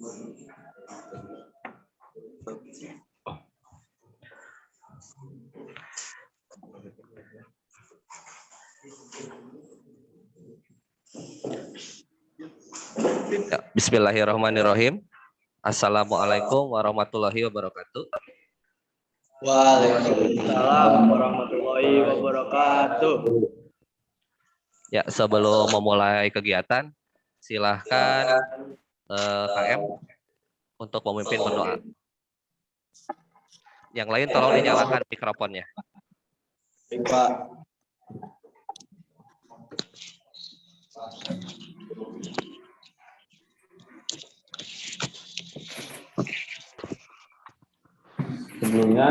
Ya, bismillahirrahmanirrahim. Assalamualaikum warahmatullahi wabarakatuh. Waalaikumsalam warahmatullahi wabarakatuh. Ya, sebelum memulai kegiatan, silahkan KM untuk memimpin berdoa. Yang lain tolong dinyalakan mikrofonnya. Pak. Sebelumnya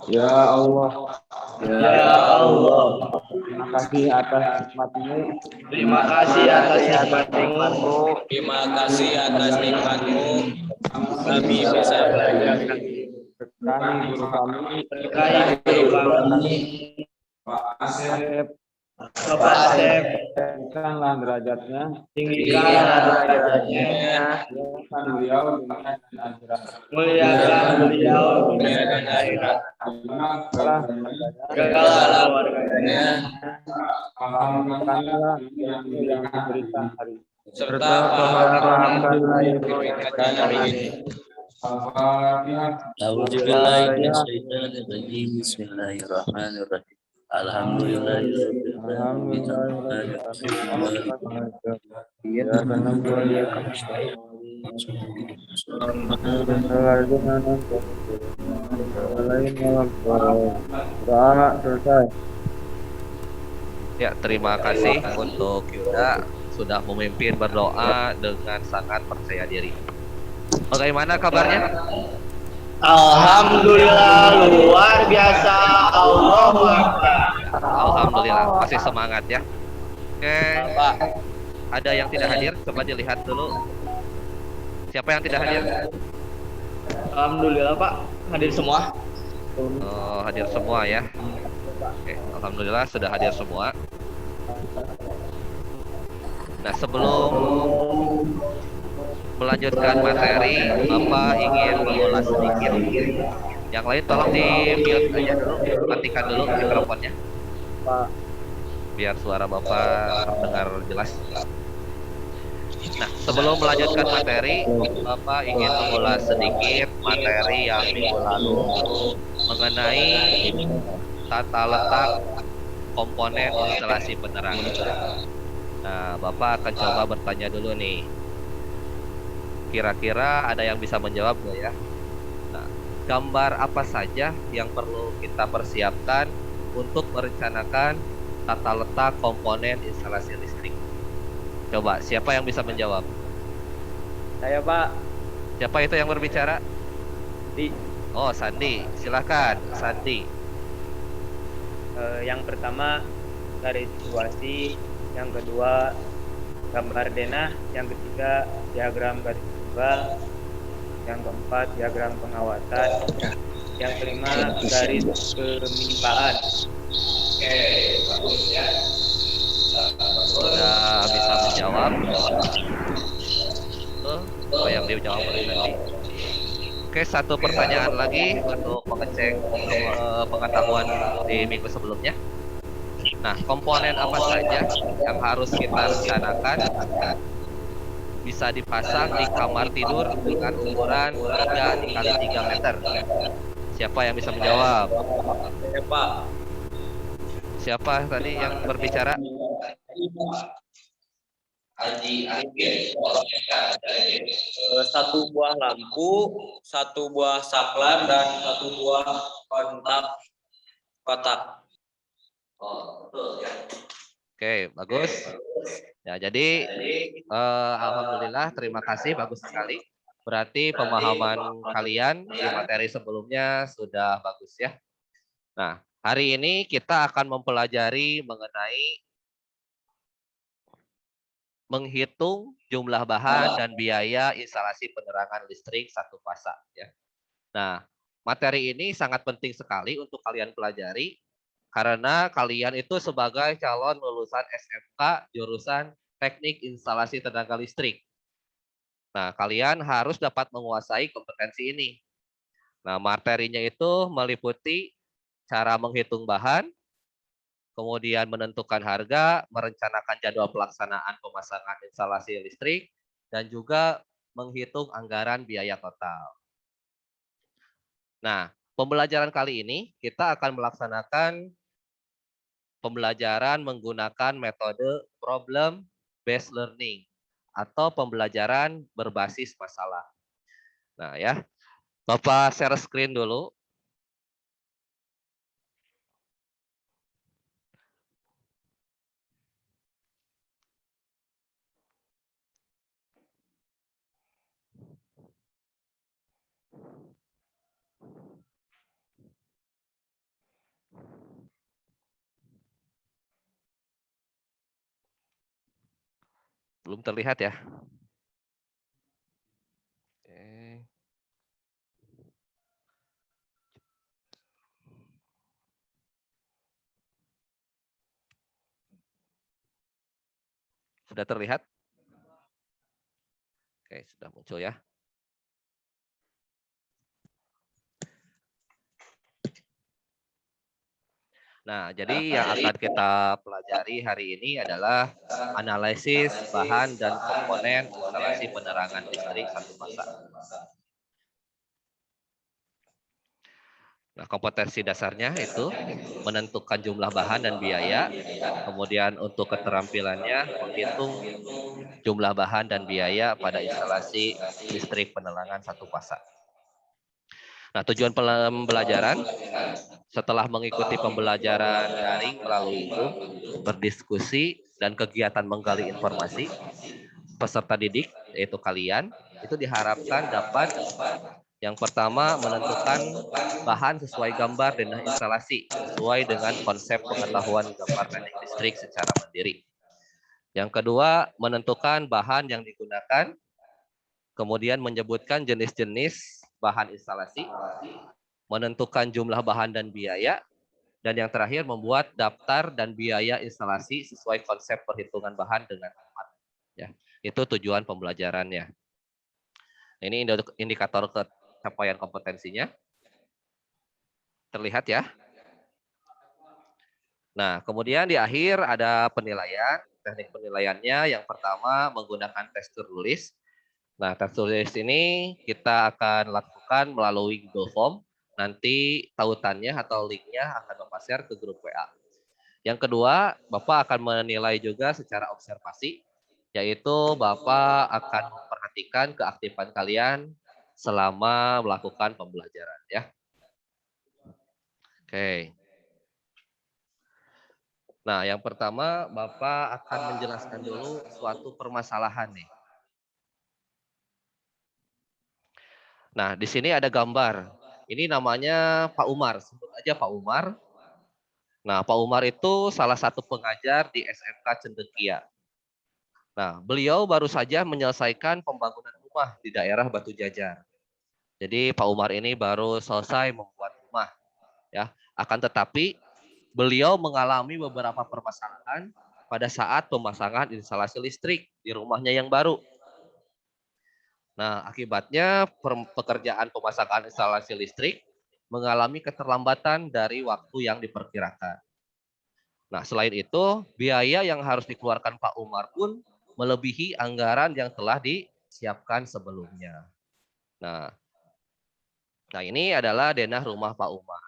ya Allah, Ya Allah, terima kasih atas nikmat-Mu. terima kasih atas nikmat-Mu. Terima kasih atas nikmat-Mu. Kami bisa belajar. Berkahi guru kami, Berkahi guru kami, Pak Asep, Bapak Asep, tinggikanlah derajatnya, tinggikanlah derajatnya, muliakan beliau dunia dan akhirat. muliakan beliau dunia dan akhirat. Segala Segala keluarganya, pahamkanlah yang diberikan hari ini. Serta pahamkan yang diberikan hari ini. Al-Fatihah. A'udzubillahiminasyaitonirrajim. Bismillahirrahmanirrahim. Ya, terima kasih untuk Yuda sudah memimpin berdoa dengan sangat percaya diri. Bagaimana kabarnya? alhamdulillah luar biasa. Allahu Akbar. Alhamdulillah, masih semangat ya. Oke, ada yang tidak hadir? Coba dilihat dulu. Siapa yang tidak hadir? Alhamdulillah Pak, hadir semua. Oh, hadir semua ya. Oke, alhamdulillah sudah hadir semua. Nah, sebelum melanjutkan materi, Bapak ingin mengulas sedikit. Yang lain tolong di-mute aja dulu, matikan dulu mikrofonnya. Biar suara Bapak terdengar jelas. Nah, sebelum melanjutkan materi, Bapak ingin mengulas sedikit materi yang minggu lalu mengenai tata letak komponen instalasi penerangan. Nah, Bapak akan coba bertanya dulu nih. Kira-kira ada yang bisa menjawab nggak ya? Nah, gambar apa saja yang perlu kita persiapkan untuk merencanakan tata letak komponen instalasi listrik? Coba, siapa yang bisa menjawab? Saya Pak. Siapa itu yang berbicara? Di Oh, Sandi. Silakan, Sandi. Yang pertama dari situasi, yang kedua gambar denah, yang ketiga diagram garis tunggal, yang keempat diagram pengawasan, yang kelima garis pemimpaan. Oke, bagus ya. Sudah bisa menjawab? Apa yang dijawab oleh Sandi? Oke, satu pertanyaan lagi untuk mengecek pengetahuan di minggu sebelumnya. Nah, komponen apa saja yang harus kita rencanakan bisa dipasang di kamar tidur dengan ukuran 3 kali 3 meter? Siapa yang bisa menjawab? Pak. Siapa tadi yang berbicara? Satu buah lampu, satu buah saklar, dan satu buah kontak kotak. Oh, betul ya. Oke, bagus. Ya, jadi alhamdulillah, terima kasih, bagus sekali. Berarti pemahaman kalian di materi sebelumnya sudah bagus ya. Nah, hari ini kita akan mempelajari mengenai menghitung jumlah bahan dan biaya instalasi penerangan listrik satu fasa ya. Nah, materi ini sangat penting sekali untuk kalian pelajari karena kalian itu sebagai calon lulusan SMK jurusan teknik instalasi tenaga listrik. Nah, kalian harus dapat menguasai kompetensi ini. Nah, materinya itu meliputi cara menghitung bahan, kemudian menentukan harga, merencanakan jadwal pelaksanaan pemasangan instalasi listrik, dan juga menghitung anggaran biaya total. Nah, pembelajaran kali ini kita akan melaksanakan pembelajaran menggunakan metode problem based learning atau pembelajaran berbasis masalah. Nah, ya. Bapak share screen dulu. Belum terlihat ya? Oke. Sudah terlihat? Oke, sudah muncul ya. Nah, jadi yang akan kita pelajari hari ini adalah analisis bahan dan komponen instalasi penerangan listrik satu fasa. Nah, kompetensi dasarnya itu menentukan jumlah bahan dan biaya, kemudian untuk keterampilannya menghitung jumlah bahan dan biaya pada instalasi listrik penerangan satu fasa. Nah, tujuan pembelajaran setelah mengikuti pembelajaran daring melalui Zoom, berdiskusi, dan kegiatan menggali informasi, peserta didik, yaitu kalian, itu diharapkan dapat yang pertama menentukan bahan sesuai gambar denah instalasi, sesuai dengan konsep pengetahuan gambar teknik listrik secara mandiri. Yang kedua, menentukan bahan yang digunakan, kemudian menyebutkan jenis-jenis bahan instalasi, menentukan jumlah bahan dan biaya, dan yang terakhir membuat daftar dan biaya instalasi sesuai konsep perhitungan bahan dengan tepat. Ya, itu tujuan pembelajarannya. Ini indikator capaian kompetensinya. Terlihat ya. Nah, kemudian di akhir ada penilaian. Teknik penilaiannya yang pertama menggunakan tes tulis. Nah, tes tulis ini kita akan lakukan melalui Google Form. Nanti tautannya atau linknya akan Bapak share ke grup WA. Yang kedua, Bapak akan menilai juga secara observasi, yaitu Bapak akan memperhatikan keaktifan kalian selama melakukan pembelajaran. Ya. Oke. Nah, yang pertama Bapak akan menjelaskan dulu suatu permasalahan nih. Nah, di sini ada gambar. Ini namanya Pak Umar, sebut aja Pak Umar. Nah, Pak Umar itu salah satu pengajar di SMK Cendekia. Nah, beliau baru saja menyelesaikan pembangunan rumah di daerah Batu Jajar. Jadi Pak Umar ini baru selesai membuat rumah, ya. Akan tetapi beliau mengalami beberapa permasalahan pada saat pemasangan instalasi listrik di rumahnya yang baru. Nah, akibatnya pekerjaan pemasangan instalasi listrik mengalami keterlambatan dari waktu yang diperkirakan. Nah, selain itu, biaya yang harus dikeluarkan Pak Umar pun melebihi anggaran yang telah disiapkan sebelumnya. Nah, ini adalah denah rumah Pak Umar.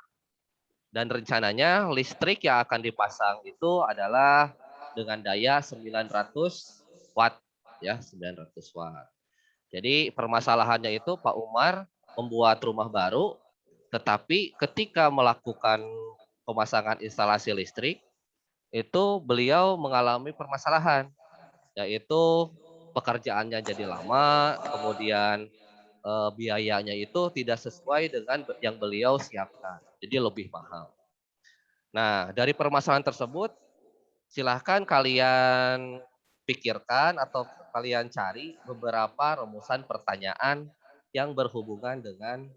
Dan rencananya listrik yang akan dipasang itu adalah dengan daya 900 watt, ya, 900 watt. Jadi permasalahannya itu Pak Umar membuat rumah baru, tetapi ketika melakukan pemasangan instalasi listrik, itu beliau mengalami permasalahan, yaitu pekerjaannya jadi lama, kemudian biayanya itu tidak sesuai dengan yang beliau siapkan, jadi lebih mahal. Nah, dari permasalahan tersebut, silahkan kalian pikirkan atau kalian cari beberapa rumusan pertanyaan yang berhubungan dengan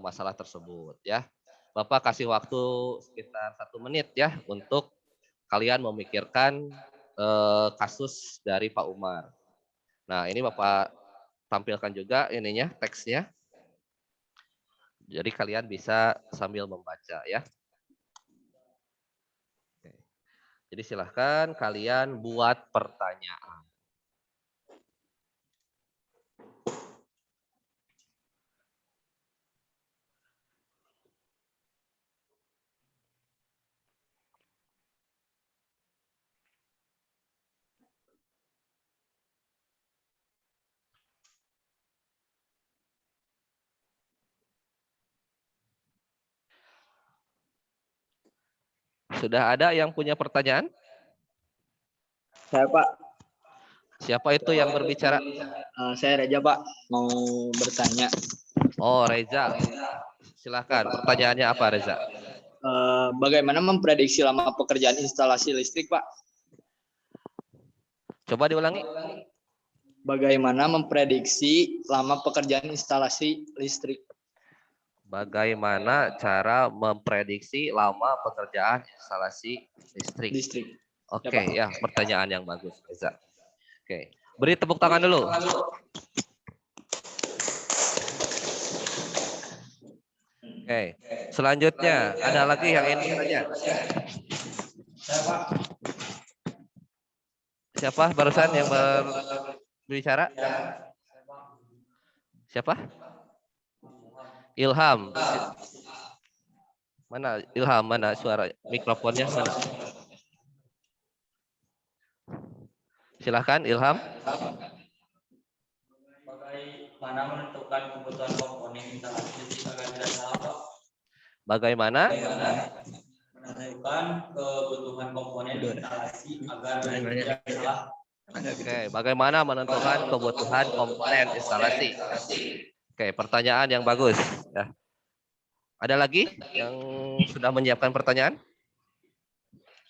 masalah tersebut, ya. Bapak kasih waktu sekitar 1 menit ya untuk kalian memikirkan kasus dari Pak Umar. Nah, ini Bapak tampilkan juga ininya, teksnya. Jadi kalian bisa sambil membaca ya. Oke. Jadi silahkan kalian buat pertanyaan. Sudah ada yang punya pertanyaan? Saya Pak, Siapa itu yang berbicara? saya Reja Pak, mau bertanya. Oh, Reza. Silahkan, pertanyaannya apa Reza? Bagaimana memprediksi lama pekerjaan instalasi listrik Pak? Coba diulangi. Bagaimana memprediksi lama pekerjaan instalasi listrik? Bagaimana cara memprediksi lama pekerjaan instalasi listrik? Listrik. Oke, ya, pertanyaan yang bagus, Reza. Oke, beri tepuk tangan dulu. Oke, selanjutnya ada lagi yang ingin bertanya? Siapa barusan yang berbicara? Siapa? Ilham. Mana Ilham? Mana suara mikrofonnya? Mana? Silahkan Ilham. Bagaimana menentukan kebutuhan komponen instalasi listrik agar tidak salah, Pak? Bagaimana? Menentukan kebutuhan komponen instalasi agar tidak salah. Oke, bagaimana menentukan kebutuhan komponen instalasi? Oke, pertanyaan yang bagus. Ya. Ada lagi yang sudah menyiapkan pertanyaan?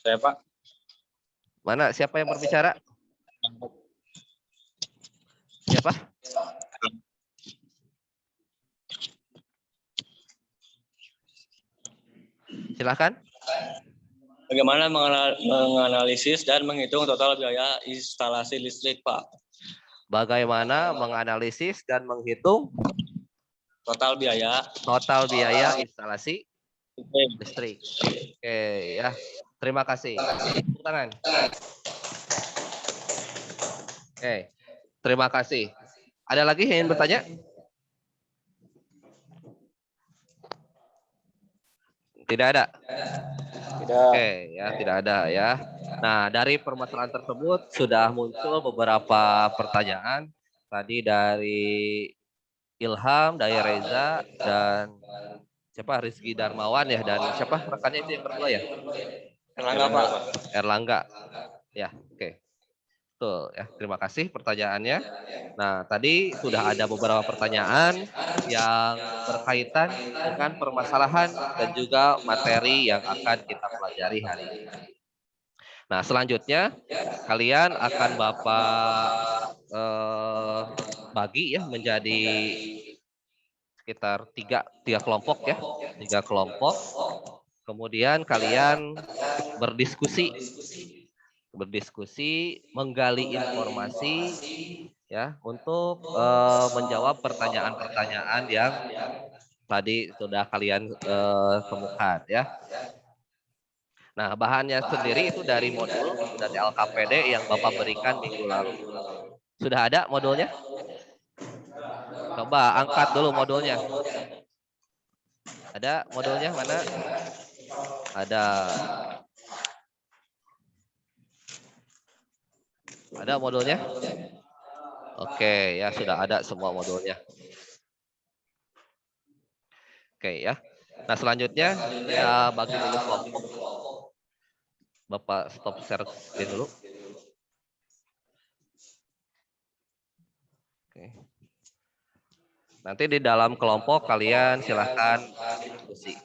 Saya Pak. Mana? Siapa yang berbicara? Siapa? Silakan. Bagaimana menganalisis dan menghitung total biaya instalasi listrik, Pak? Bagaimana menganalisis dan menghitung Total biaya instalasi listrik. Oke, ya. Terima kasih. Tepuk tangan. Oke. Terima kasih. Ada lagi yang ingin bertanya? Tidak ada. Oke, ya, tidak ada ya. Nah, dari permasalahan tersebut sudah muncul beberapa pertanyaan tadi dari Ilham, dari Reza, dan siapa Rizky Darmawan ya, dan siapa rekannya itu yang berdua ya? Erlangga, Pak. Erlangga. Ya, oke. Betul ya. Terima kasih pertanyaannya. Nah, tadi sudah ada beberapa pertanyaan yang berkaitan dengan permasalahan dan juga materi yang akan kita pelajari hari ini. Nah, selanjutnya kalian akan Bapak bagi ya menjadi sekitar tiga kelompok ya, 3 kelompok. Kemudian kalian berdiskusi, menggali informasi ya untuk menjawab pertanyaan-pertanyaan yang tadi sudah kalian temukan ya. Nah, bahannya sendiri itu dari modul dari LKPD yang Bapak berikan minggu lalu. Sudah ada modulnya? Coba angkat dulu modulnya. Ada modulnya mana? Ada. Ada modulnya? Oke, ya sudah ada semua modulnya. Oke ya. Nah, selanjutnya ya bagi dulu kelompok. Bapak stop share screen dulu. Oke. Nanti di dalam kelompok kalian silahkan diskusi.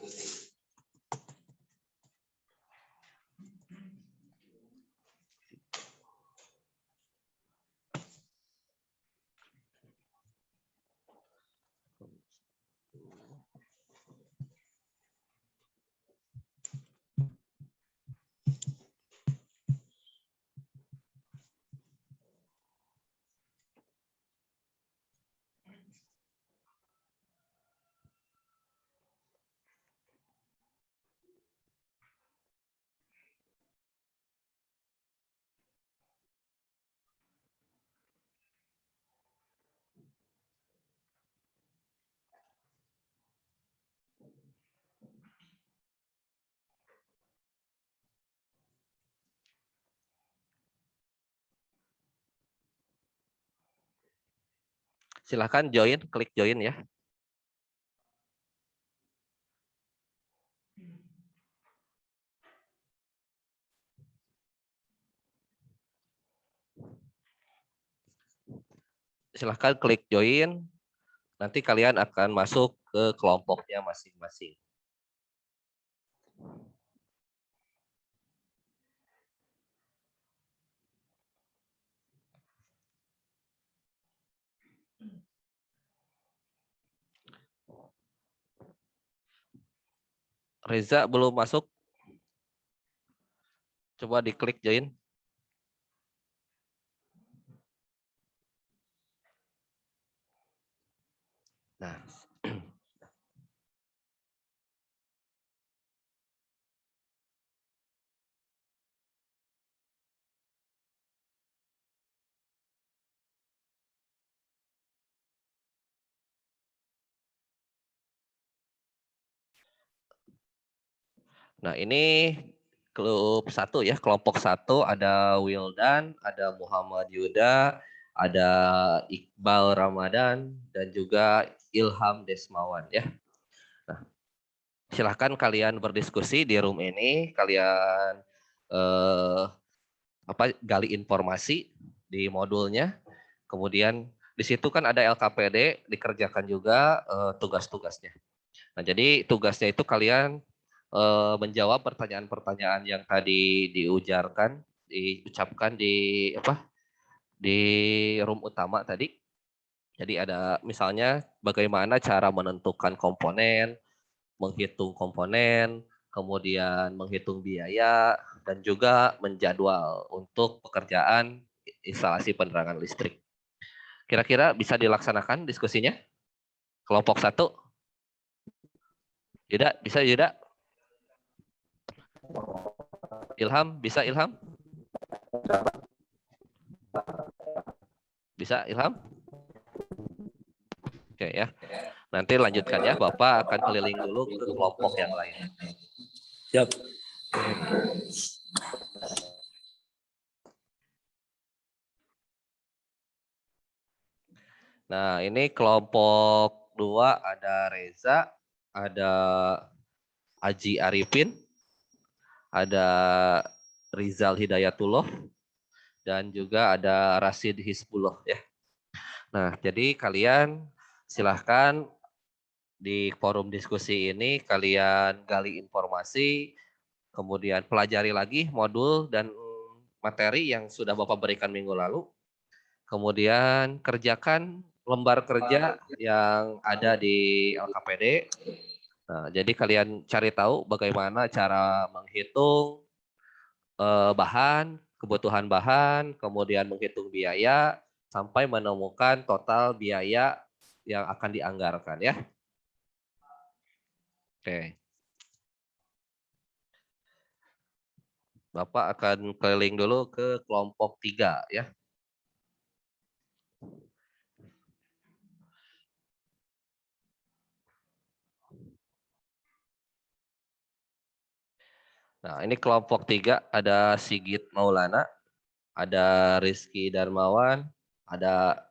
Silahkan join, klik join ya. Silahkan klik join, nanti kalian akan masuk ke kelompoknya masing-masing. Reza belum masuk? Coba diklik join. Nah, nah ini klub 1 ya, kelompok 1 ada Wildan, ada Muhammad Yuda, ada Iqbal Ramadan, dan juga Ilham Desmawan ya. Nah, silahkan kalian berdiskusi di room ini, kalian gali informasi di modulnya, kemudian di situ kan ada LKPD, dikerjakan juga tugas-tugasnya. Nah, jadi tugasnya itu kalian menjawab pertanyaan-pertanyaan yang tadi diucapkan di room utama tadi. Jadi ada misalnya bagaimana cara menentukan komponen, menghitung komponen, kemudian menghitung biaya, dan juga menjadwal untuk pekerjaan instalasi penerangan listrik. Kira-kira bisa dilaksanakan diskusinya? Kelompok 1? Yuda, bisa Yuda? Ilham, bisa Ilham? Bisa Ilham? Oke ya. Nanti lanjutkan ya, Bapak akan keliling dulu ke kelompok yang lain. Siap. Nah, ini kelompok 2 ada Reza, ada Aji Arifin, ada Rizal Hidayatullah, dan juga ada Rasid Hizbullah ya. Nah, jadi kalian silahkan di forum diskusi ini kalian gali informasi, kemudian pelajari lagi modul dan materi yang sudah Bapak berikan minggu lalu. Kemudian kerjakan lembar kerja yang ada di LKPD. Nah, jadi kalian cari tahu bagaimana cara menghitung bahan, kebutuhan bahan, kemudian menghitung biaya, sampai menemukan total biaya yang akan dianggarkan ya. Oke. Bapak akan keliling dulu ke kelompok 3 ya. Nah, ini kelompok 3 ada Sigit Maulana, ada Rizky Darmawan, ada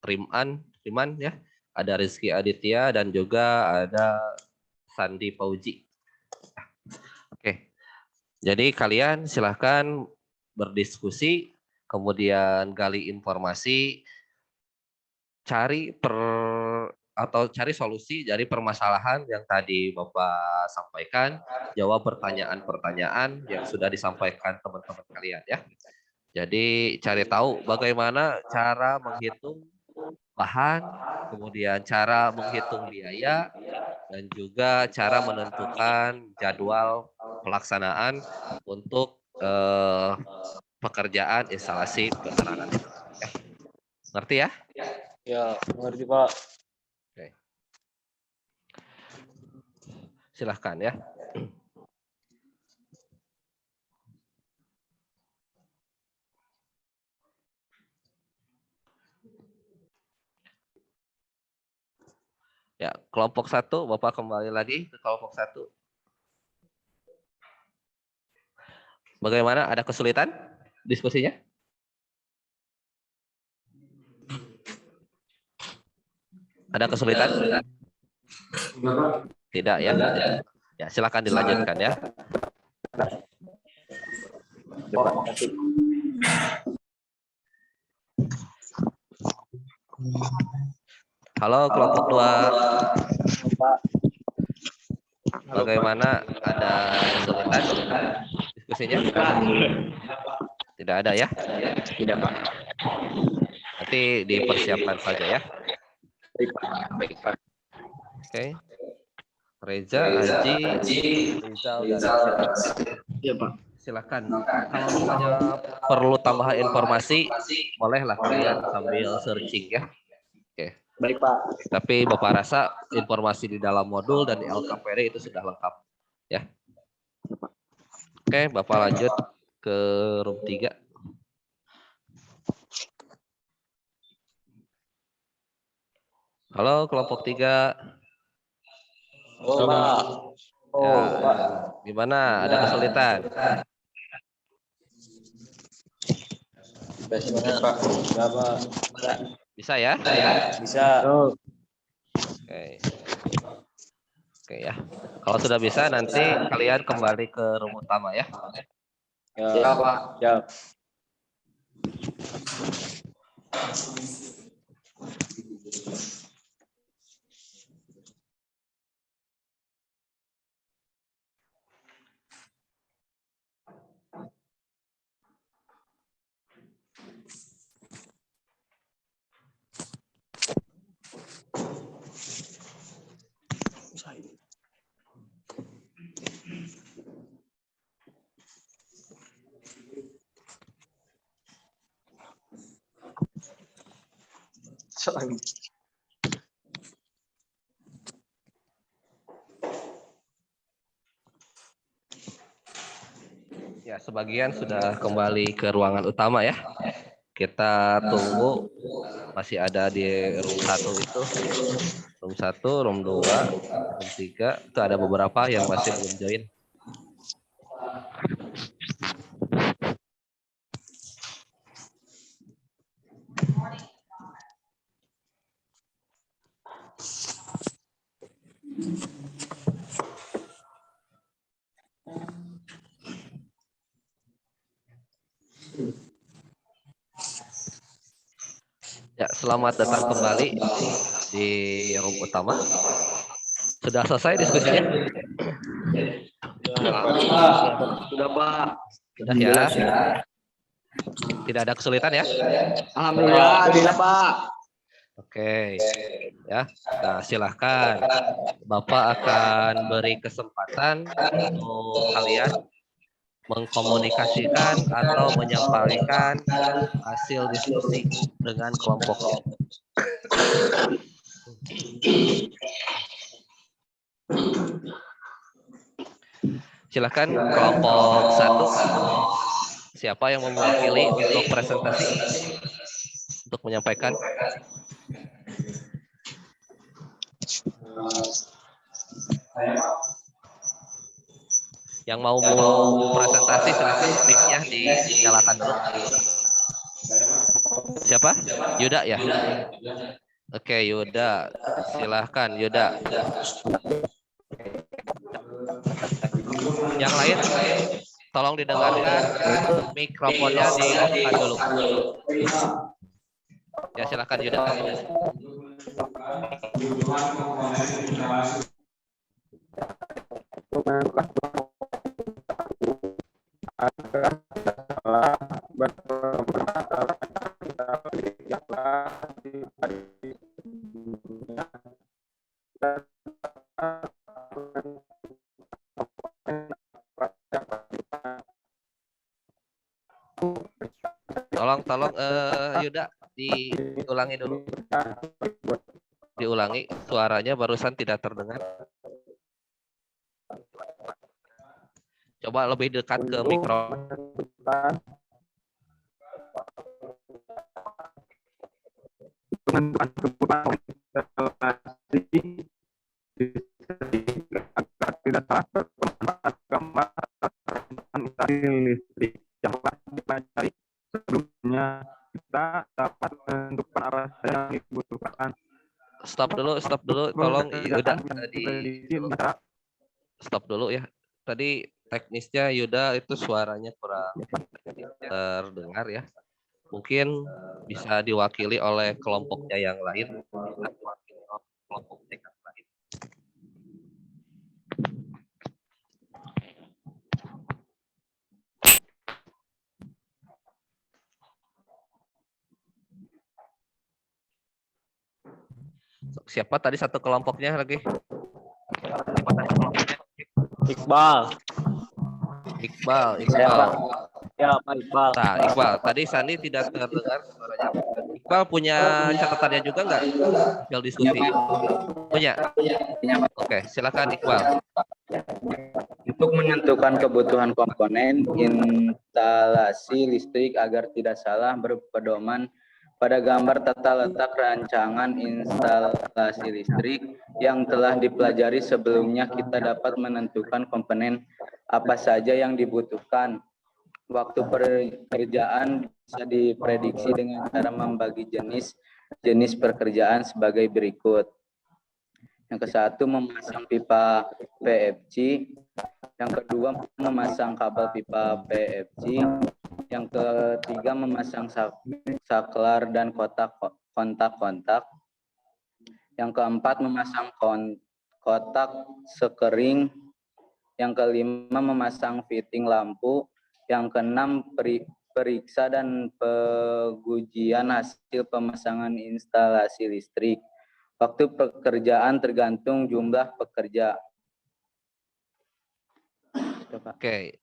Riman ya, ada Rizky Aditya, dan juga ada Sandi Pauji. Oke, jadi kalian silahkan berdiskusi, kemudian gali informasi, cari solusi dari permasalahan yang tadi Bapak sampaikan, jawab pertanyaan-pertanyaan yang sudah disampaikan teman-teman kalian ya. Jadi cari tahu bagaimana cara menghitung bahan, kemudian cara menghitung biaya, dan juga cara menentukan jadwal pelaksanaan untuk pekerjaan instalasi penerangan. Ngerti ya? Ya, mengerti Pak. Oke. Silahkan ya. Ya, kelompok 1, Bapak kembali lagi ke kelompok 1. Bagaimana? Ada kesulitan diskusinya? Ada kesulitan? Tidak ya. Ya, silakan dilanjutkan ya. Halo kelompok 2. Bagaimana? Ada kesulitan diskusinya? Tidak ada ya? Tidak, Pak. Nanti dipersiapkan saja ya. Baik, Pak. Oke. Reza, Haji, Rizal, dan Iya, Pak. silakan. Kalau misalnya perlu tambahan informasi, bolehlah kalian sambil searching ya. Oke. Baik, Pak. Tapi Bapak rasa informasi di dalam modul dan di LKPD itu sudah lengkap ya. Oke, Bapak lanjut ke room 3. Halo kelompok 3. Oh, Pak. Ya, gimana? Ada kesulitan? Bisa ya? Bisa. Oke. Oke ya. Kalau sudah bisa nanti kalian kembali ke room utama ya. Ya, Pak. Ya. Ya, sebagian sudah kembali ke ruangan utama ya. Kita tunggu, masih ada di room 1 itu. Room 1, room 2, room 3. Itu ada beberapa yang masih belum join. Ya, selamat datang kembali di room utama. Sudah selesai diskusinya? Sudah, Pak. Sudah ya? Tidak ada kesulitan ya? Alhamdulillah, tidak, Pak. Oke, ya. Nah, silahkan. Bapak akan beri kesempatan untuk kalian mengkomunikasikan atau menyampaikan hasil diskusi dengan kelompoknya. Silahkan kelompok 1. Siapa yang mewakili untuk presentasi untuk menyampaikan? Yang mau presentasi silakan mic-nya dinyalakan dulu. Siapa? Yuda ya? Oke, Yuda. Silahkan Yuda. Yang lain tolong didengarkan, mikrofonnya di-on dulu. Ya, silahkan Yuda. Tolong Yuda diulangi dulu. Diulangi, suaranya barusan tidak terdengar. Coba lebih dekat ke mikro. listrik yang telah dipelajari sebelumnya kita dapat menentukan arah yang dibutuhkan. stop dulu, tolong Yuda tadi Prediksi Batak. stop dulu ya. Tadi teknisnya Yuda itu suaranya kurang terdengar ya. Mungkin bisa diwakili oleh kelompoknya yang lain. Bisa diwakili oleh kelompoknya yang lain. Siapa tadi satu kelompoknya lagi? Siapa tadi kelompoknya? Iqbal. Iqbal. Ya, Pak Iqbal. Nah, Iqbal, tadi Sandi tidak terdengar suaranya. Iqbal punya catatannya juga nggak? Hasil diskusi. Punya. Oke, silakan Iqbal. Untuk menentukan kebutuhan komponen instalasi listrik agar tidak salah berpedoman pada gambar tata letak rancangan instalasi listrik yang telah dipelajari sebelumnya, kita dapat menentukan komponen apa saja yang dibutuhkan. Waktu pekerjaan bisa diprediksi dengan cara membagi jenis pekerjaan sebagai berikut. Yang ke satu, memasang pipa PFC. Yang kedua, memasang kabel pipa PFC. Yang ketiga, memasang saklar dan kontak-kontak. Yang keempat, memasang kotak sekering. Yang kelima, memasang fitting lampu. Yang keenam, periksa dan pengujian hasil pemasangan instalasi listrik. Waktu pekerjaan tergantung jumlah pekerja. Oke.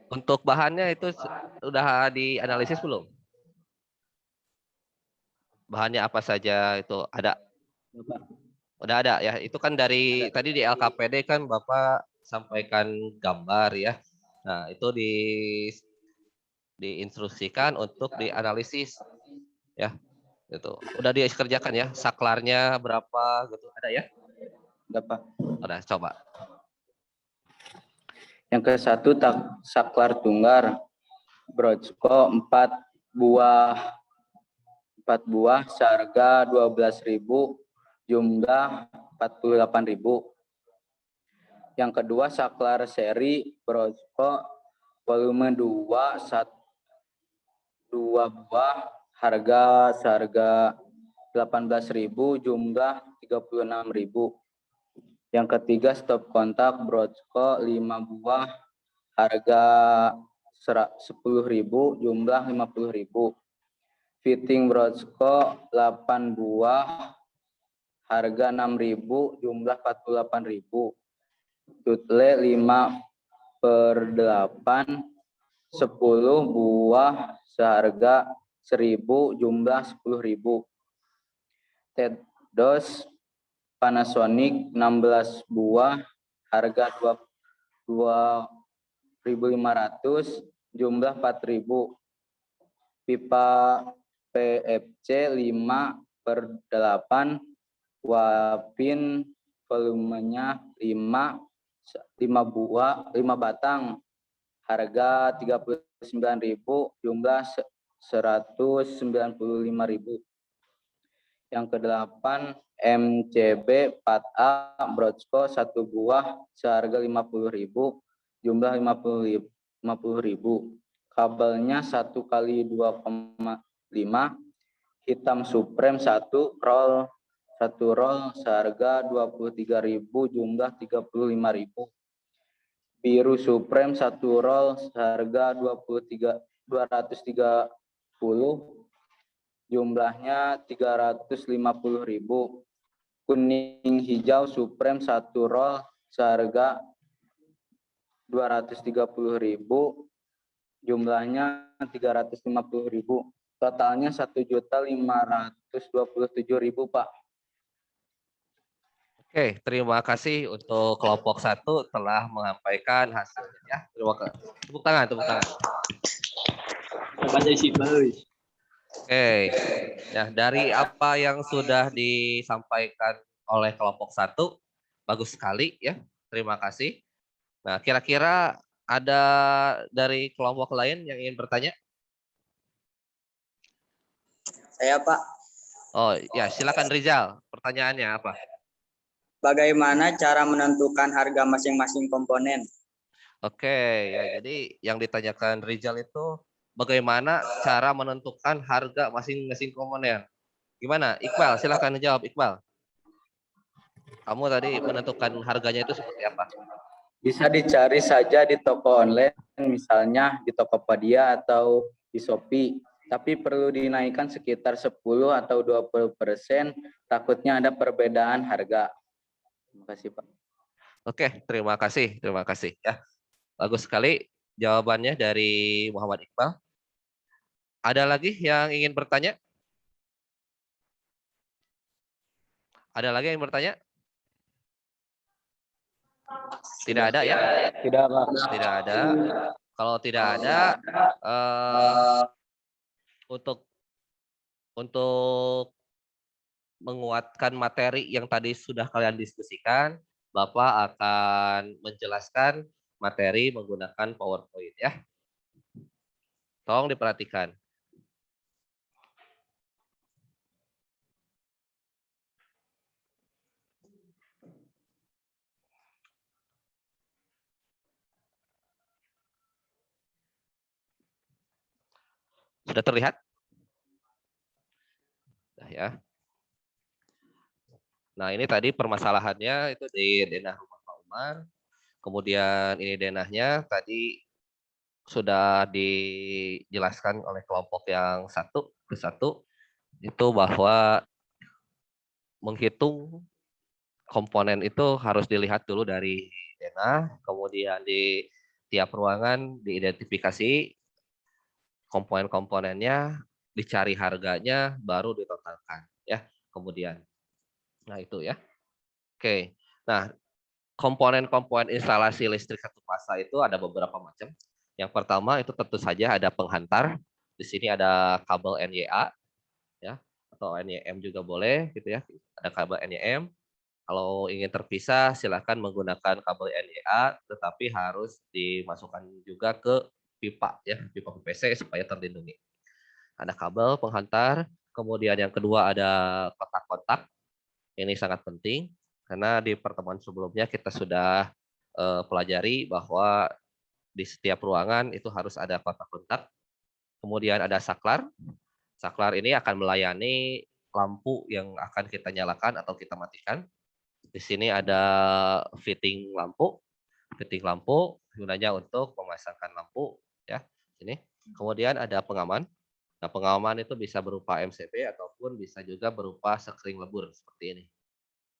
Untuk bahannya itu sudah dianalisis belum? Bahannya apa saja itu ada? Udah ada ya. Itu kan dari tadi di LKPD kan Bapak sampaikan gambar ya. Nah, itu diinstruksikan untuk dianalisis ya. Itu udah dikerjakan ya, saklarnya berapa gitu ada ya? Berapa? Udah coba. Yang ke satu, saklar tunggar Broadco 4 buah seharga 12.000, jumlah 48.000. Yang kedua, saklar seri Broadco volume 2 2 buah seharga 18.000, jumlah 36.000. Yang ketiga, stop kontak Broadco 5 buah harga 10.000, jumlah 50.000. Fitting Broadco 8 buah harga 6.000, jumlah 48.000. Tutle 5/8 10 buah seharga 1.000, jumlah 10.000. TEDOS Panasonic 16 buah harga 2.500, jumlah 4.000. Pipa PFC 5/8 Wapin volumenya 5 batang harga 39.000, jumlah 195.000. Yang ke-8, MCB 4A Broadco 1 buah seharga 50.000, jumlah 50.000. Kabelnya 1x2,5, hitam Supreme 1 roll seharga 23.000, jumlah 35.000. Biru Supreme 1 roll seharga 230, jumlahnya 350.000. Kuning hijau Supreme 1 roll seharga 230.000, jumlahnya 350.000. Totalnya 1.527.000, Pak. Oke, terima kasih untuk kelompok 1 telah menyampaikan hasilnya ya. Terima kasih. Tepuk tangan. Oke. Ya, dari apa yang sudah disampaikan oleh kelompok 1 bagus sekali ya. Terima kasih. Nah, kira-kira ada dari kelompok lain yang ingin bertanya? Saya, Pak. Oh, ya, silakan Rizal. Pertanyaannya apa? Bagaimana cara menentukan harga masing-masing komponen? Oke, ya jadi yang ditanyakan Rizal itu bagaimana cara menentukan harga masing-masing komponen. Gimana? Iqbal, silahkan jawab Iqbal. Kamu tadi menentukan harganya itu seperti apa? Bisa dicari saja di toko online, misalnya di Tokopedia atau di Shopee. Tapi perlu dinaikkan sekitar 10 atau 20%, takutnya ada perbedaan harga. Terima kasih, Pak. Oke, terima kasih ya. Bagus sekali jawabannya dari Muhammad Iqbal. Ada lagi yang ingin bertanya? Ada lagi yang bertanya? Tidak ada ya? Tidak, Pak. Tidak ada. Kalau tidak ada, untuk menguatkan materi yang tadi sudah kalian diskusikan, Bapak akan menjelaskan materi menggunakan PowerPoint ya. Tolong diperhatikan. Sudah terlihat? Nah, ya. Nah, ini tadi permasalahannya itu di denah rumah Pak Umar. Kemudian ini denahnya tadi sudah dijelaskan oleh kelompok yang satu ke satu itu bahwa menghitung komponen itu harus dilihat dulu dari denah, kemudian di tiap ruangan diidentifikasi komponen-komponennya, dicari harganya, baru ditotalkan ya. Kemudian, nah itu ya. Oke, nah komponen-komponen instalasi listrik satu fasa itu ada beberapa macam. Yang pertama itu tentu saja ada penghantar. Di sini ada kabel NYA ya, atau NYM juga boleh gitu ya. Ada kabel NYM. Kalau ingin terpisah silahkan menggunakan kabel NYA, tetapi harus dimasukkan juga ke pipa ya, pipa PVC supaya terlindungi. Ada kabel penghantar, kemudian yang kedua ada kotak-kotak. Ini sangat penting karena di pertemuan sebelumnya kita sudah pelajari bahwa di setiap ruangan itu harus ada kotak-kotak. Kemudian ada saklar. Saklar ini akan melayani lampu yang akan kita nyalakan atau kita matikan. Di sini ada fitting lampu. Fitting lampu gunanya untuk memasangkan lampu ya. Ini. Kemudian ada pengaman. Nah, pengaman itu bisa berupa MCB ataupun bisa juga berupa sekring lebur seperti ini.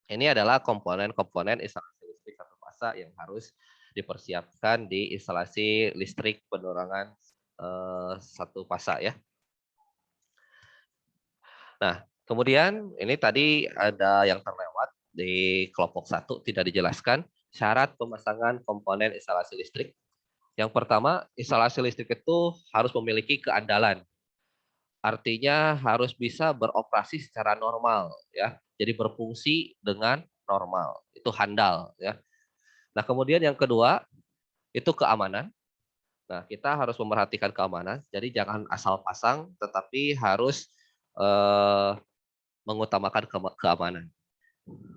Ini adalah komponen-komponen instalasi listrik satu fasa yang harus dipersiapkan di instalasi listrik penerangan satu fasa ya. Nah, kemudian ini tadi ada yang terlewat di kelompok 1 tidak dijelaskan syarat pemasangan komponen instalasi listrik. Yang pertama, instalasi listrik itu harus memiliki keandalan. Artinya harus bisa beroperasi secara normal ya. Jadi berfungsi dengan normal. Itu handal ya. Nah, kemudian yang kedua itu keamanan. Nah, kita harus memperhatikan keamanan. Jadi jangan asal pasang tetapi harus mengutamakan keamanan.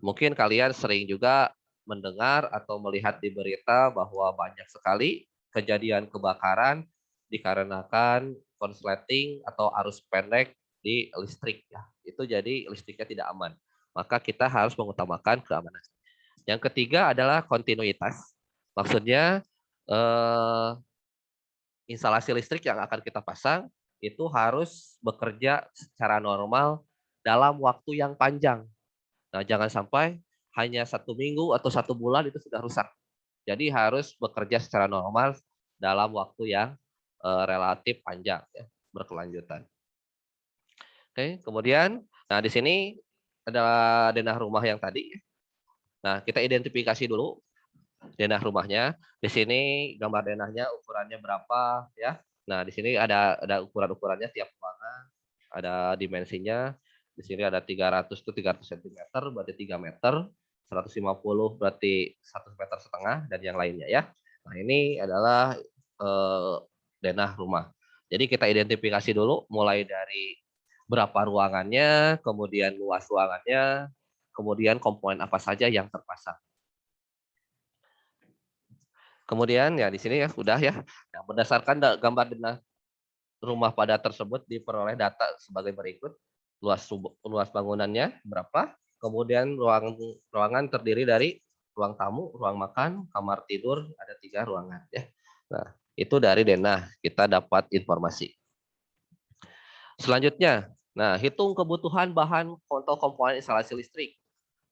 Mungkin kalian sering juga mendengar atau melihat di berita bahwa banyak sekali kejadian kebakaran dikarenakan konsleting atau arus pendek di listrik ya. Itu jadi listriknya tidak aman. Maka kita harus mengutamakan keamanan. Yang ketiga adalah kontinuitas. Maksudnya instalasi listrik yang akan kita pasang itu harus bekerja secara normal dalam waktu yang panjang. Nah, jangan sampai hanya 1 minggu atau 1 bulan itu sudah rusak. Jadi harus bekerja secara normal dalam waktu yang relatif panjang, ya, berkelanjutan. Oke, kemudian, nah di sini ada denah rumah yang tadi. Nah, kita identifikasi dulu denah rumahnya. Di sini gambar denahnya ukurannya berapa, ya. Nah, di sini ada ukuran-ukurannya tiap ruangan, ada dimensinya. Di sini ada 300 itu 300 cm berarti 3 meter, 150 berarti 1,5 meter dan yang lainnya ya. Nah, ini adalah denah rumah. Jadi kita identifikasi dulu mulai dari berapa ruangannya, kemudian luas ruangannya, kemudian komponen apa saja yang terpasang. Kemudian ya di sini ya sudah ya. Nah, berdasarkan gambar denah rumah padat tersebut diperoleh data sebagai berikut. Luas bangunannya berapa? Kemudian ruangan terdiri dari ruang tamu, ruang makan, kamar tidur, ada 3 ruangan ya. Nah, itu dari denah kita dapat informasi. Selanjutnya, nah hitung kebutuhan bahan atau komponen instalasi listrik.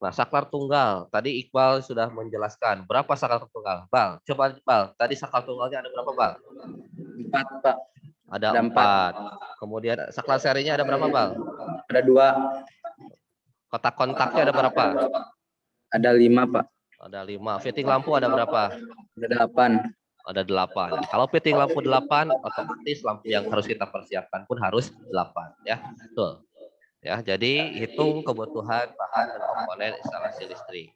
Nah, saklar tunggal. Tadi Iqbal sudah menjelaskan. Berapa saklar tunggal? Bal, coba Bal. Tadi saklar tunggalnya ada berapa, Bal? 4, Pak. Ada Ada 4. Kemudian saklar serinya ada berapa, Bal? Ada 2. Kotak kontaknya ada berapa? Ada 5, Pak. Ada 5. Fitting lampu ada berapa? Ada 8. Ada 8. Kalau fitting lampu 8, otomatis lampu yang harus kita persiapkan pun harus 8. Ya, betul. Ya, jadi hitung kebutuhan bahan dan komponen instalasi listrik.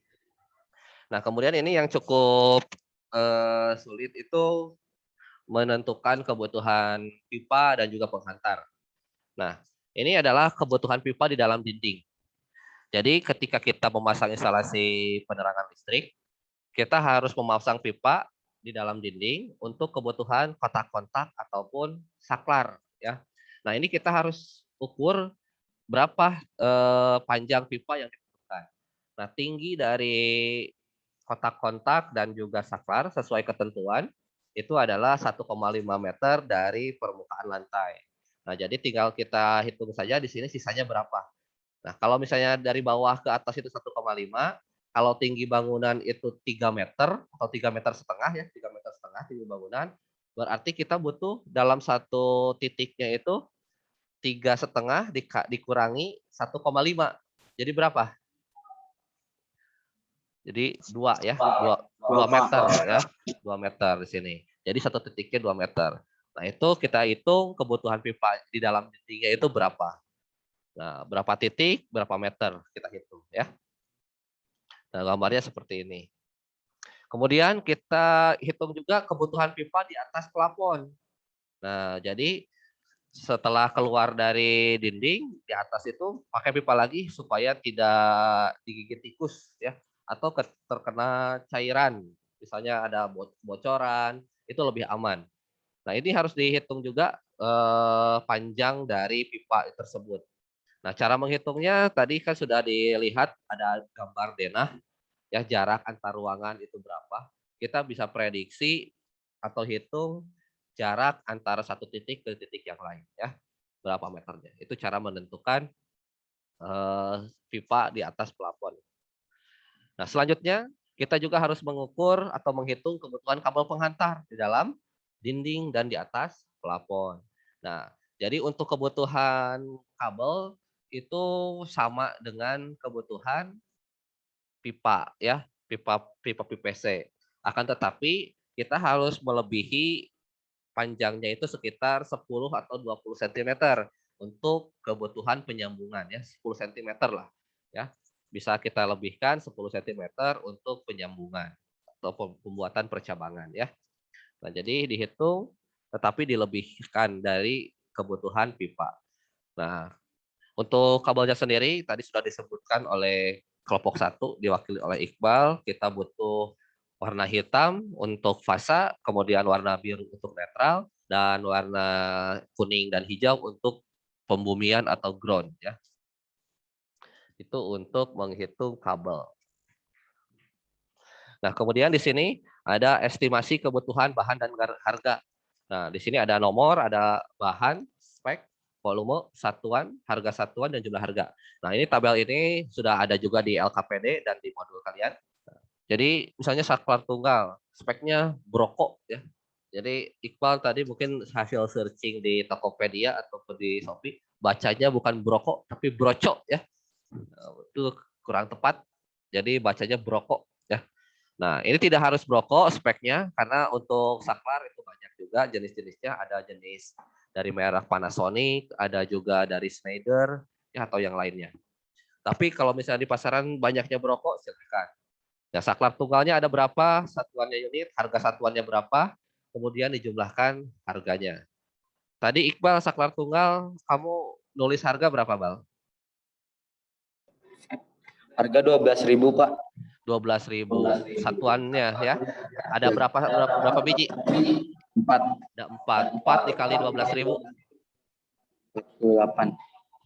Nah, kemudian ini yang cukup sulit itu menentukan kebutuhan pipa dan juga penghantar. Nah, ini adalah kebutuhan pipa di dalam dinding. Jadi ketika kita memasang instalasi penerangan listrik, kita harus memasang pipa di dalam dinding untuk kebutuhan kotak-kontak ataupun saklar. Ya. Nah, ini kita harus ukur berapa panjang pipa yang dibutuhkan. Nah, tinggi dari kotak kontak dan juga saklar sesuai ketentuan itu adalah 1,5 meter dari permukaan lantai. Nah, jadi tinggal kita hitung saja di sini sisanya berapa. Nah, kalau misalnya dari bawah ke atas itu 1,5, kalau tinggi bangunan itu 3 meter atau 3,5 meter ya, 3,5 meter tinggi bangunan, berarti kita butuh dalam satu titiknya itu 3,5 dikurangi 1,5. Jadi berapa? Jadi 2 ya, 2 meter ya. 2 meter di sini. Jadi satu titiknya 2 meter. Nah, itu kita hitung kebutuhan pipa di dalam dindingnya itu berapa. Nah, berapa titik, berapa meter kita hitung ya. Nah, gambarnya seperti ini. Kemudian kita hitung juga kebutuhan pipa di atas plafon. Nah, jadi setelah keluar dari dinding di atas itu pakai pipa lagi supaya tidak digigit tikus ya atau terkena cairan misalnya ada bocoran itu lebih aman. Nah, ini harus dihitung juga panjang dari pipa tersebut. Nah, cara menghitungnya tadi kan sudah dilihat ada gambar denah ya, jarak antar ruangan itu berapa. Kita bisa prediksi atau hitung jarak antara satu titik ke titik yang lain ya, berapa meternya. Itu cara menentukan pipa di atas plafon. Nah, selanjutnya kita juga harus mengukur atau menghitung kebutuhan kabel penghantar di dalam dinding dan di atas plafon. Nah, jadi untuk kebutuhan kabel itu sama dengan kebutuhan pipa ya, pipa PVC. Akan tetapi kita harus melebihi panjangnya itu sekitar 10 atau 20 cm untuk kebutuhan penyambungan ya, 10 cm lah ya. Bisa kita lebihkan 10 cm untuk penyambungan atau pembuatan percabangan ya. Nah, jadi dihitung tetapi dilebihkan dari kebutuhan pipa. Nah, untuk kabelnya sendiri tadi sudah disebutkan oleh kelompok 1 diwakili oleh Iqbal, kita butuh warna hitam untuk fasa, kemudian warna biru untuk netral, dan warna kuning dan hijau untuk pembumian atau ground ya. Itu untuk menghitung kabel. Nah, kemudian di sini ada estimasi kebutuhan bahan dan harga. Nah, di sini ada nomor, ada bahan, spek, volume, satuan, harga satuan, dan jumlah harga. Nah, ini tabel ini sudah ada juga di LKPD dan di modul kalian. Jadi misalnya saklar tunggal, speknya brokok ya. Jadi Iqbal tadi mungkin hasil searching di Tokopedia ataupun di Shopee, bacanya bukan brokok tapi brocok ya. Itu kurang tepat. Jadi bacanya brokok ya. Nah, ini tidak harus brokok speknya karena untuk saklar itu banyak juga jenis-jenisnya, ada jenis dari merek Panasonic, ada juga dari Schneider ya atau yang lainnya. Tapi kalau misalnya di pasaran banyaknya brokok, silakan. Ya, saklar tunggalnya ada berapa, satuannya unit, harga satuannya berapa, kemudian dijumlahkan harganya. Tadi Iqbal saklar tunggal, kamu nulis harga berapa, Bal? Harga 12.000 Pak. 12.000 satuannya ya. Ada berapa biji? 4. Ada 4 dikali 12.000. 48.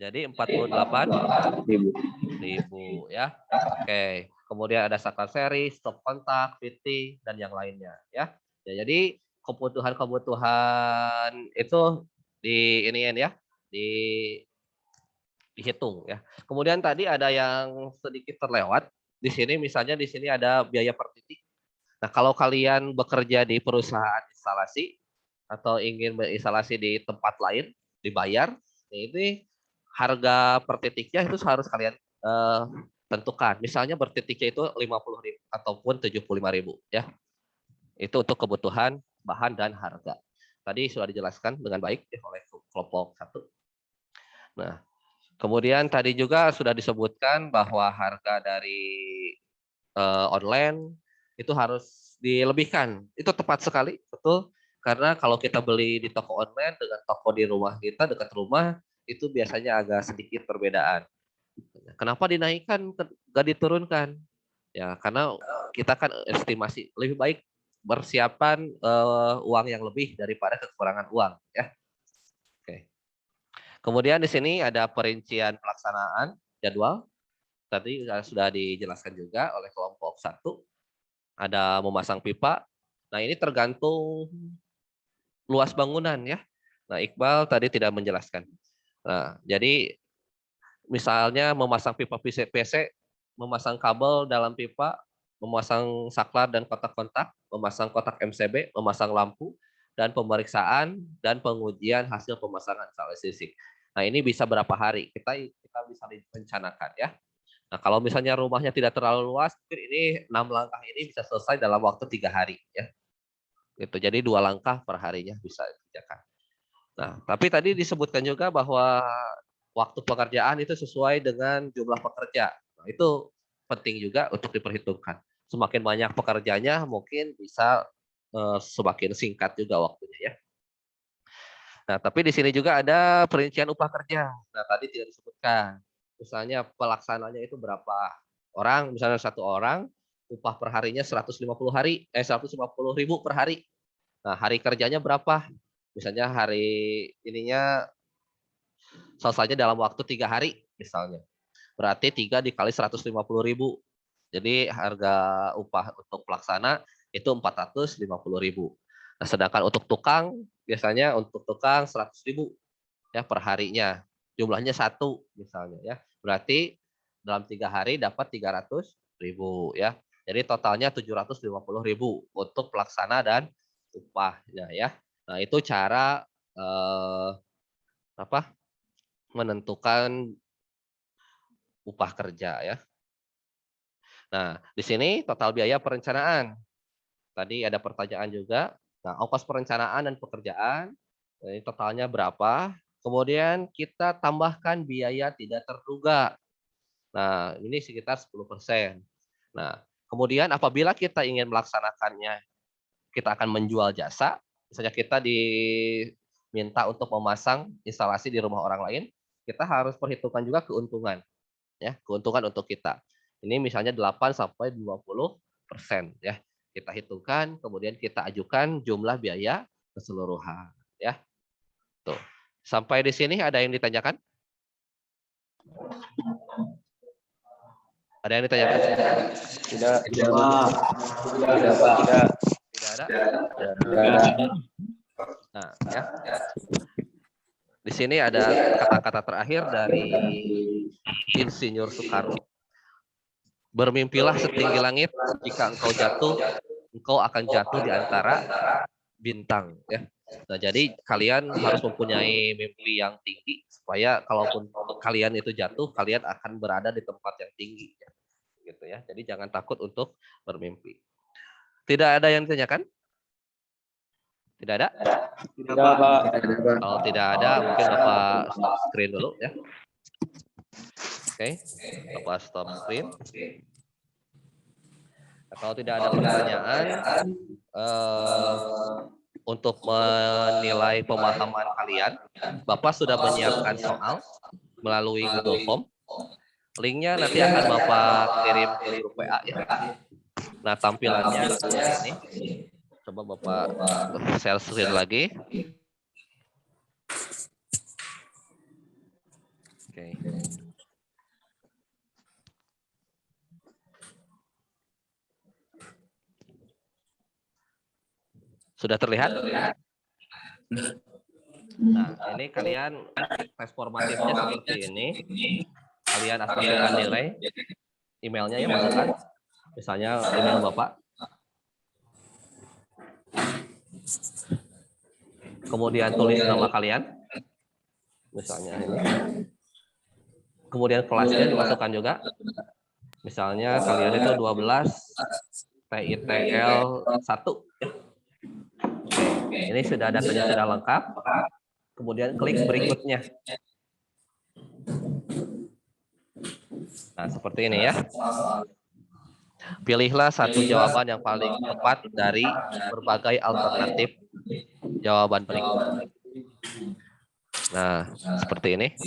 Jadi 48.000 ya. Oke. Kemudian ada saklar seri, stop kontak, fitting dan yang lainnya ya. Jadi kebutuhan itu dihitung ya. Kemudian tadi ada yang sedikit terlewat. Di sini misalnya di sini ada biaya per titik. Nah, kalau kalian bekerja di perusahaan instalasi atau ingin berinstalasi di tempat lain dibayar, ini harga per titiknya itu harus kalian tentukan. Misalnya per titiknya itu 50.000 ataupun 75.000 ya. Itu untuk kebutuhan bahan dan harga. Tadi sudah dijelaskan dengan baik ya, oleh kelompok 1. Nah, kemudian tadi juga sudah disebutkan bahwa harga dari online itu harus dilebihkan. Itu tepat sekali, betul. Karena kalau kita beli di toko online dengan toko di rumah kita dekat rumah, itu biasanya agak sedikit perbedaan. Kenapa dinaikkan, nggak diturunkan? Ya, karena kita kan estimasi lebih baik persiapan uang yang lebih daripada kekurangan uang, ya. Oke. Kemudian di sini ada perincian pelaksanaan jadwal. Tadi sudah dijelaskan juga oleh kelompok 1. Ada memasang pipa. Nah, ini tergantung luas bangunan ya. Nah, Iqbal tadi tidak menjelaskan. Nah, jadi misalnya memasang pipa PVC, memasang kabel dalam pipa, memasang saklar dan kotak-kotak, memasang kotak MCB, memasang lampu, dan pemeriksaan dan pengujian hasil pemasangan instalasi listrik. Nah, ini bisa berapa hari? Kita bisa rencanakan ya. Nah, kalau misalnya rumahnya tidak terlalu luas, mungkin ini 6 langkah ini bisa selesai dalam waktu 3 hari ya. Gitu. Jadi 2 langkah per harinya bisa dikerjakan. Nah, tapi tadi disebutkan juga bahwa waktu pekerjaan itu sesuai dengan jumlah pekerja. Nah, itu penting juga untuk diperhitungkan. Semakin banyak pekerjanya, mungkin bisa semakin singkat juga waktunya ya. Nah, tapi di sini juga ada perincian upah kerja. Nah, tadi tidak disebutkan. Misalnya pelaksananya itu berapa orang, misalnya 1 orang, upah per harinya 150.000 per hari. Nah, hari kerjanya berapa? Misalnya hari ininya selesainya dalam waktu 3 hari misalnya. Berarti 3 dikali 150.000. Jadi harga upah untuk pelaksana itu 450.000. Nah, sedangkan untuk tukang biasanya untuk tukang 100.000 ya per harinya. Jumlahnya 1 misalnya ya. Berarti dalam 3 hari dapat 300.000 ya. Jadi totalnya 750.000 untuk pelaksana dan upahnya ya. Nah, itu cara menentukan upah kerja ya. Nah, di sini total biaya perencanaan. Tadi ada pertanyaan juga. Nah, ongkos perencanaan dan pekerjaan ini totalnya berapa? Kemudian kita tambahkan biaya tidak terduga. Nah, ini sekitar 10%. Nah, kemudian apabila kita ingin melaksanakannya, kita akan menjual jasa. Misalnya kita diminta untuk memasang instalasi di rumah orang lain, kita harus perhitungkan juga keuntungan. Ya, keuntungan untuk kita. Ini misalnya 8-20% ya. Kita hitungkan, kemudian kita ajukan jumlah biaya keseluruhan ya. Tuh. Sampai di sini ada yang ditanyakan? Ada yang ditanyakan? Tidak. Tidak ada. Nah, ya. Di sini ada kata-kata terakhir dari Insinyur Soekarno. Bermimpilah setinggi langit, jika engkau jatuh, engkau akan jatuh di antara bintang. Ya. Nah, jadi kalian harus mempunyai mimpi yang tinggi supaya kalaupun kalian itu jatuh, kalian akan berada di tempat yang tinggi. Ya. Gitu ya. Jadi jangan takut untuk bermimpi. Tidak ada yang ditanyakan? Tidak ada? Tidak, Pak. Kalau tidak ada, mungkin Bapak stop screen dulu ya. Oke, Bapak stop screen. Nah, kalau tidak ada pertanyaan, untuk menilai pemahaman kalian, Bapak sudah menyiapkan soal melalui Google Form. Linknya nanti akan Bapak kirim ke grup WA ya. Nah, tampilannya ini. Coba Bapak share screen lagi. Oke. Sudah terlihat? Nah, ini kalian tes formatifnya seperti ini. Kalian asumsikan nilai. Emailnya ya masukkan. Misalnya email Bapak. Kemudian tulis nama kalian. Misalnya ini. Kemudian kelasnya dimasukkan juga. Misalnya kalian itu 12 TITL 1. Ini sudah datanya sudah lengkap. Kemudian klik berikutnya. Nah, seperti ini ya. Pilihlah satu jawaban yang paling tepat dari berbagai alternatif jawaban berikut. Nah, seperti ini.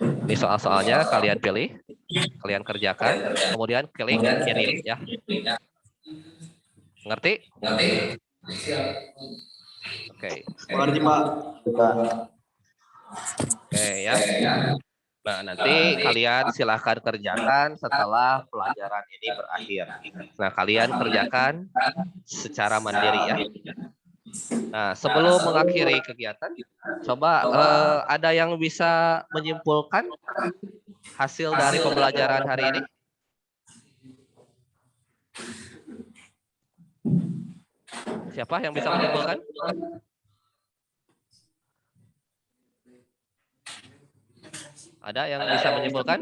Ini soal-soalnya kalian pilih, kalian kerjakan, kemudian klik kirim ya. Ngerti? Oke. Mengerti, Pak. Oke ya. Nah, nanti kalian silahkan kerjakan setelah pelajaran ini berakhir. Nah, kalian kerjakan secara mandiri ya. Nah, sebelum mengakhiri kegiatan, coba ada yang bisa menyimpulkan hasil dari pembelajaran hari ini? Siapa yang bisa menyimpulkan? Ada yang bisa menyimpulkan?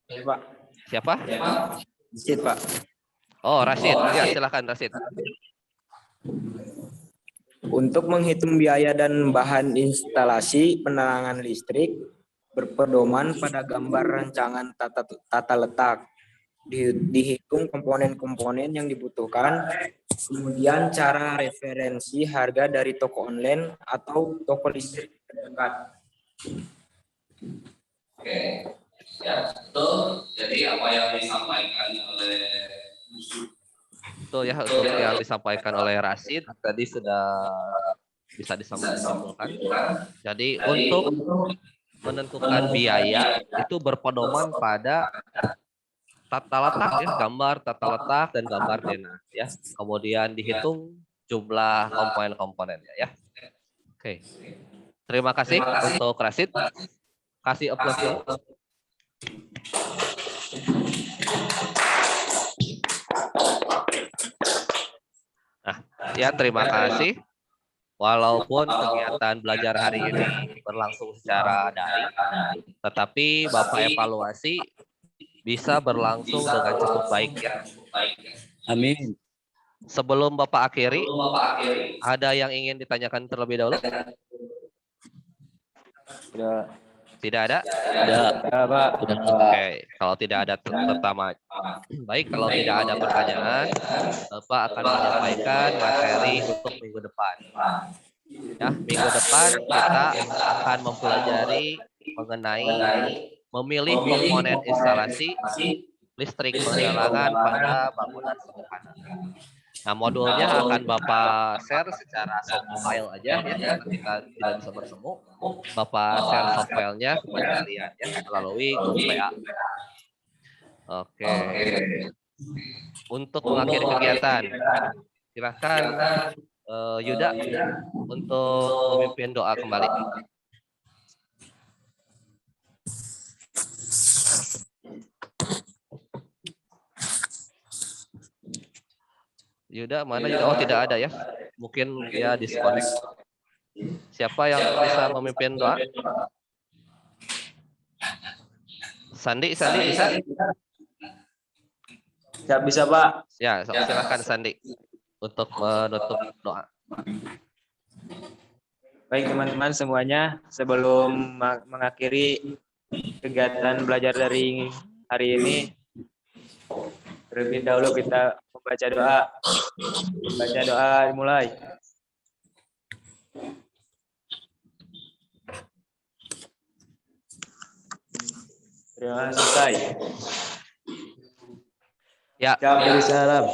Ya, Pak. Siapa? Rashid, Pak. Oh, Rashid. Ya, silakan Rashid. Untuk menghitung biaya dan bahan instalasi penerangan listrik berpedoman pada gambar rancangan tata letak. Dihitung komponen-komponen yang dibutuhkan, kemudian cara referensi harga dari toko online atau toko listrik terdekat. Oke, ya betul. Jadi apa yang disampaikan oleh Itu ya untuk yang disampaikan oleh Rashid tadi sudah bisa disampaikan. Jadi untuk menentukan biaya itu berpedoman pada tata letak ya, gambar tata letak dan gambar denah ya. Kemudian dihitung jumlah komponen-komponennya ya. Oke. Terima kasih untuk Rashid. Kasih aplaus dulu. Nah, ya terima kasih. Walaupun kegiatan belajar hari ini berlangsung secara daring, tetapi Bapak evaluasi bisa berlangsung dengan cukup baik ya. Amin. Sebelum Bapak akhiri, ada yang ingin ditanyakan terlebih dahulu? Tidak ada? Ya, Pak. Oke, kalau tidak ada pertama, baik kalau tidak ada pertanyaan, Bapak akan menyampaikan materi untuk minggu depan. Ya, minggu depan kita akan mempelajari mengenai memilih komponen instalasi listrik penerangan pada bangunan sederhana. Nah, modulnya akan Bapak share secara soft file aja ya, karena kita tidak bisa bertemu. Bapak share soft filenya kepada kalian ya melalui grup WA. Oke. Untuk mengakhiri kegiatan, silakan Yuda untuk memimpin doa kembali. Yuda mana Yuda? Oh, tidak ada ya. Mungkin dia disconnect. Siapa yang bisa memimpin doa? Sandi bisa? Ya, bisa, Pak. Ya, silakan Sandi untuk menutup doa. Baik, teman-teman semuanya, sebelum mengakhiri kegiatan belajar dari hari ini, terlebih dahulu kita membaca doa. Membaca doa dimulai. Terima kasih, selesai. Ya. Salam.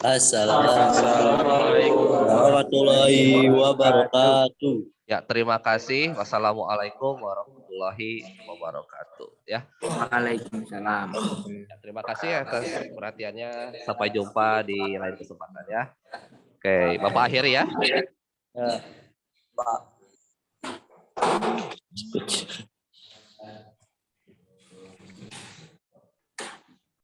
Assalamualaikum warahmatullahi wabarakatuh. Ya, terima kasih. Wassalamualaikum warahmatullahi wabarakatuh. Ya. Waalaikumsalam. Ya, terima kasih atas perhatiannya. Sampai jumpa di lain kesempatan ya. Oke, Bapak akhiri ya. Pak.